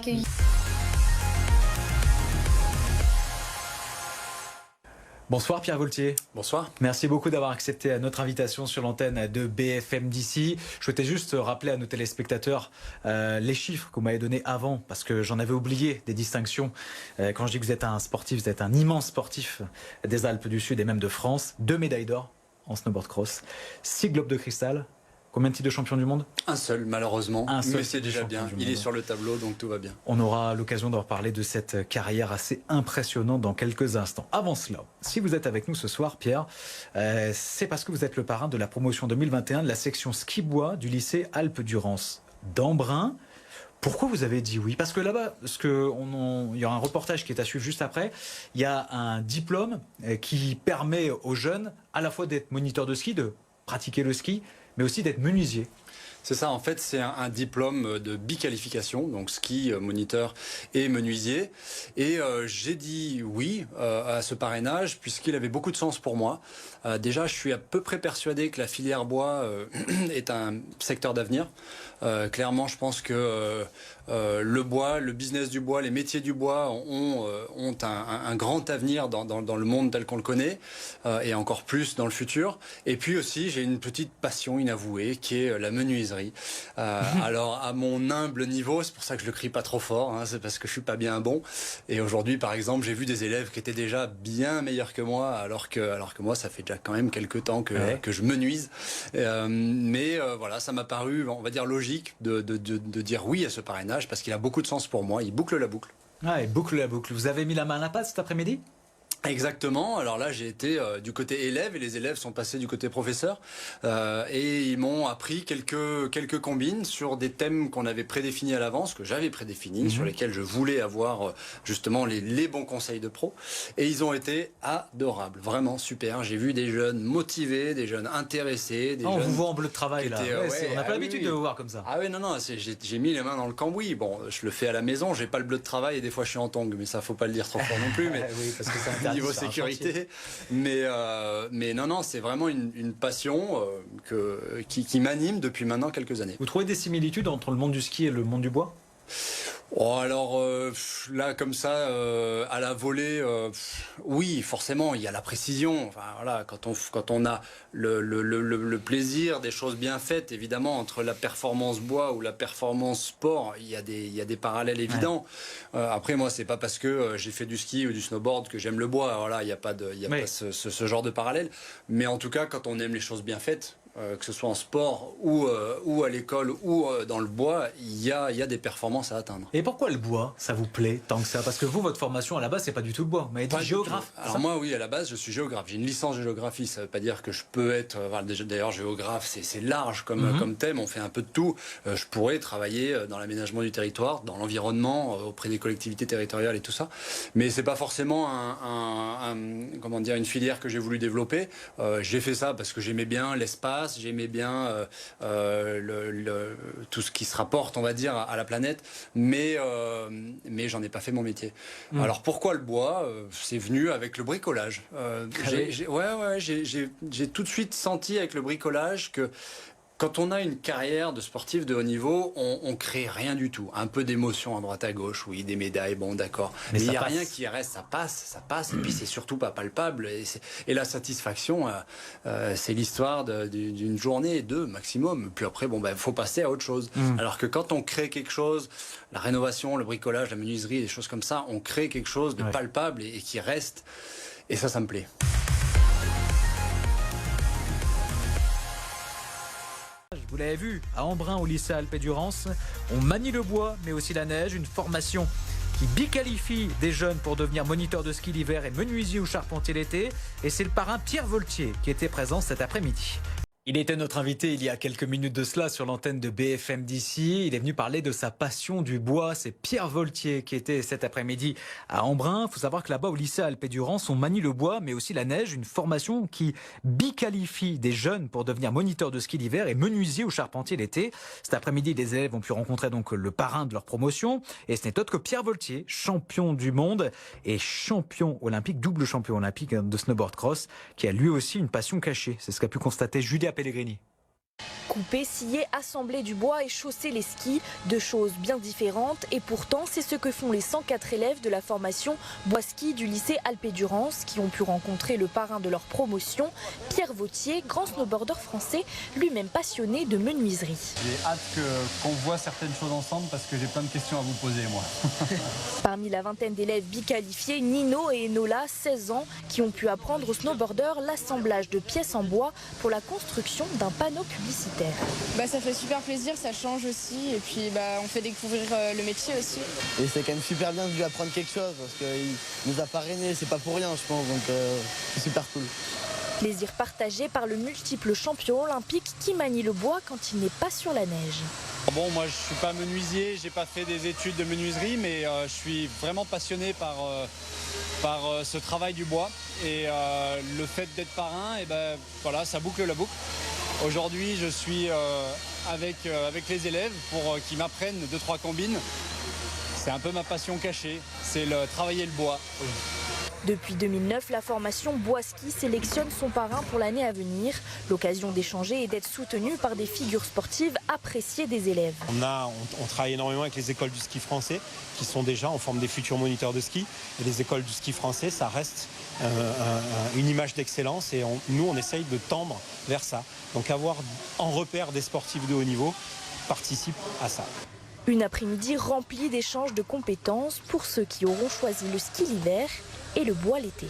accueilli. Bonsoir Pierre Voltier. Bonsoir. Merci beaucoup d'avoir accepté notre invitation sur l'antenne de BFM d'ici. Je souhaitais juste rappeler à nos téléspectateurs les chiffres que vous m'avez donnés avant, parce que j'en avais oublié des distinctions. Quand je dis que vous êtes un sportif, vous êtes un immense sportif des Alpes du Sud et même de France. 2 médailles d'or en snowboard cross, 6 globes de cristal. Combien de titres de champion du monde? Un seul, malheureusement. Un seul, mais c'est déjà bien. Il est sur le tableau, donc tout va bien. On aura l'occasion de reparler de cette carrière assez impressionnante dans quelques instants. Avant cela, si vous êtes avec nous ce soir, Pierre, c'est parce que vous êtes le parrain de la promotion 2021 de la section ski-bois du lycée Alpes-Durance d'Embrun. Pourquoi vous avez dit oui? Parce que là-bas, il y aura un reportage qui est à suivre juste après. Il y a un diplôme qui permet aux jeunes à la fois d'être moniteur de ski, de pratiquer le ski, mais aussi d'être menuisier. C'est ça, en fait, c'est un diplôme de biqualification, donc ski, moniteur et menuisier. Et j'ai dit oui à ce parrainage, puisqu'il avait beaucoup de sens pour moi. Déjà, je suis à peu près persuadé que la filière bois est un secteur d'avenir. Clairement, je pense que le bois, le business du bois, les métiers du bois ont un grand avenir dans le monde tel qu'on le connaît, et encore plus dans le futur. Et puis aussi, j'ai une petite passion inavouée qui est la menuiserie. Alors, à mon humble niveau, c'est pour ça que je le crie pas trop fort, hein, c'est parce que je suis pas bien bon. Et aujourd'hui, par exemple, j'ai vu des élèves qui étaient déjà bien meilleurs que moi, alors que moi, ça fait déjà quand même quelques temps que je menuise. Mais voilà, ça m'a paru, on va dire, logique de dire oui à ce parrainage, parce qu'il a beaucoup de sens pour moi. Il boucle la boucle. Ah, il boucle la boucle. Vous avez mis la main à la pâte cet après-midi? Exactement. Alors là, j'ai été du côté élève et les élèves sont passés du côté professeur, et ils m'ont appris quelques combines sur des thèmes qu'on avait prédéfinis à l'avance, que j'avais prédéfinis, sur lesquels je voulais avoir justement les bons conseils de pro. Et ils ont été adorables, vraiment super. J'ai vu des jeunes motivés, des jeunes intéressés, des jeunes. On vous voit en bleu de travail là. On n'a pas l'habitude de vous voir comme ça. Ah oui, non, j'ai mis les mains dans le cambouis. Bon, je le fais à la maison. J'ai pas le bleu de travail et des fois je suis en tongs, mais ça faut pas le dire trop fort non plus. Mais oui, parce que c'est niveau sécurité, mais non, c'est vraiment une passion qui m'anime depuis maintenant quelques années. Vous trouvez des similitudes entre le monde du ski et le monde du bois? Oh, alors là, comme ça, à la volée, oui, forcément, il y a la précision. Enfin, voilà, quand on a le plaisir des choses bien faites, évidemment, entre la performance bois ou la performance sport, il y a des parallèles évidents. Après, moi, c'est pas parce que j'ai fait du ski ou du snowboard que j'aime le bois. Voilà, il n'y a pas ce genre de parallèle. Mais en tout cas, quand on aime les choses bien faites, que ce soit en sport ou à l'école ou dans le bois, il y a des performances à atteindre. Et pourquoi le bois, ça vous plaît tant que ça? Parce que vous, votre formation à la base, c'est pas du tout le bois. Vous m'avez dit géographe. Alors moi, oui, à la base, je suis géographe. J'ai une licence de géographie. Ça ne veut pas dire que je peux être... D'ailleurs, géographe, c'est large comme thème. On fait un peu de tout. Je pourrais travailler dans l'aménagement du territoire, dans l'environnement, auprès des collectivités territoriales et tout ça. Mais c'est pas forcément une filière que j'ai voulu développer. J'ai fait ça parce que j'aimais bien l'espace. J'aimais bien tout ce qui se rapporte, on va dire, à la planète, mais j'en ai pas fait mon métier. Alors pourquoi le bois? C'est venu avec le bricolage. J'ai tout de suite senti avec le bricolage que quand on a une carrière de sportif de haut niveau, on crée rien du tout. Un peu d'émotion à droite à gauche, oui, des médailles, bon, d'accord. Mais il n'y a rien qui reste, ça passe, et puis c'est surtout pas palpable. Et la satisfaction, c'est l'histoire d'une journée, 2 maximum. Puis après, faut passer à autre chose. Alors que quand on crée quelque chose, la rénovation, le bricolage, la menuiserie, des choses comme ça, on crée quelque chose de palpable et qui reste. Et ça me plaît. Vous l'avez vu, à Embrun, au lycée Alpes-Durance, on manie le bois, mais aussi la neige, une formation qui biqualifie des jeunes pour devenir moniteur de ski l'hiver et menuisier ou charpentier l'été. Et c'est le parrain Pierre Voltier qui était présent cet après-midi. Il était notre invité il y a quelques minutes de cela sur l'antenne de BFM d'ici. Il est venu parler de sa passion du bois. C'est Pierre Voltier qui était cet après-midi à Embrun. Il faut savoir que là-bas, au lycée Alpes-Durance, on manie le bois, mais aussi la neige. Une formation qui biqualifie des jeunes pour devenir moniteur de ski l'hiver et menuisier ou charpentier l'été. Cet après-midi, les élèves ont pu rencontrer donc le parrain de leur promotion. Et ce n'est autre que Pierre Voltier, champion du monde et champion olympique, double champion olympique de snowboard cross, qui a lui aussi une passion cachée. C'est ce qu'a pu constater Julia Pellegrini. Couper, scier, assembler du bois et chausser les skis, deux choses bien différentes et pourtant c'est ce que font les 104 élèves de la formation bois ski du lycée Alpes & Durance qui ont pu rencontrer le parrain de leur promotion, Pierre Vautier, grand snowboarder français, lui-même passionné de menuiserie. J'ai hâte qu'on voit certaines choses ensemble parce que j'ai plein de questions à vous poser moi. Parmi la vingtaine d'élèves biqualifiés, Nino et Enola, 16 ans, qui ont pu apprendre aux snowboarders l'assemblage de pièces en bois pour la construction d'un panneau publicitaire. Ça fait super plaisir, ça change aussi et puis on fait découvrir le métier aussi. Et c'est quand même super bien de lui apprendre quelque chose parce qu'il nous a parrainés, c'est pas pour rien je pense, donc c'est super cool. Plaisir partagé par le multiple champion olympique qui manie le bois quand il n'est pas sur la neige. Bon, moi je suis pas menuisier, j'ai pas fait des études de menuiserie, mais je suis vraiment passionné par ce travail du bois et le fait d'être parrain, voilà, ça boucle la boucle. Aujourd'hui, je suis avec les élèves pour qu'ils m'apprennent 2-3 combines. C'est un peu ma passion cachée, c'est travailler le bois. Depuis 2009, la formation Bois Ski sélectionne son parrain pour l'année à venir. L'occasion d'échanger et d'être soutenu par des figures sportives appréciées des élèves. On travaille énormément avec les écoles du ski français qui sont déjà en forme des futurs moniteurs de ski. Et les écoles du ski français, ça reste une image d'excellence et nous, on essaye de tendre vers ça. Donc avoir en repère des sportifs de haut niveau participe à ça. Une après-midi remplie d'échanges de compétences pour ceux qui auront choisi le ski l'hiver et le bois l'été.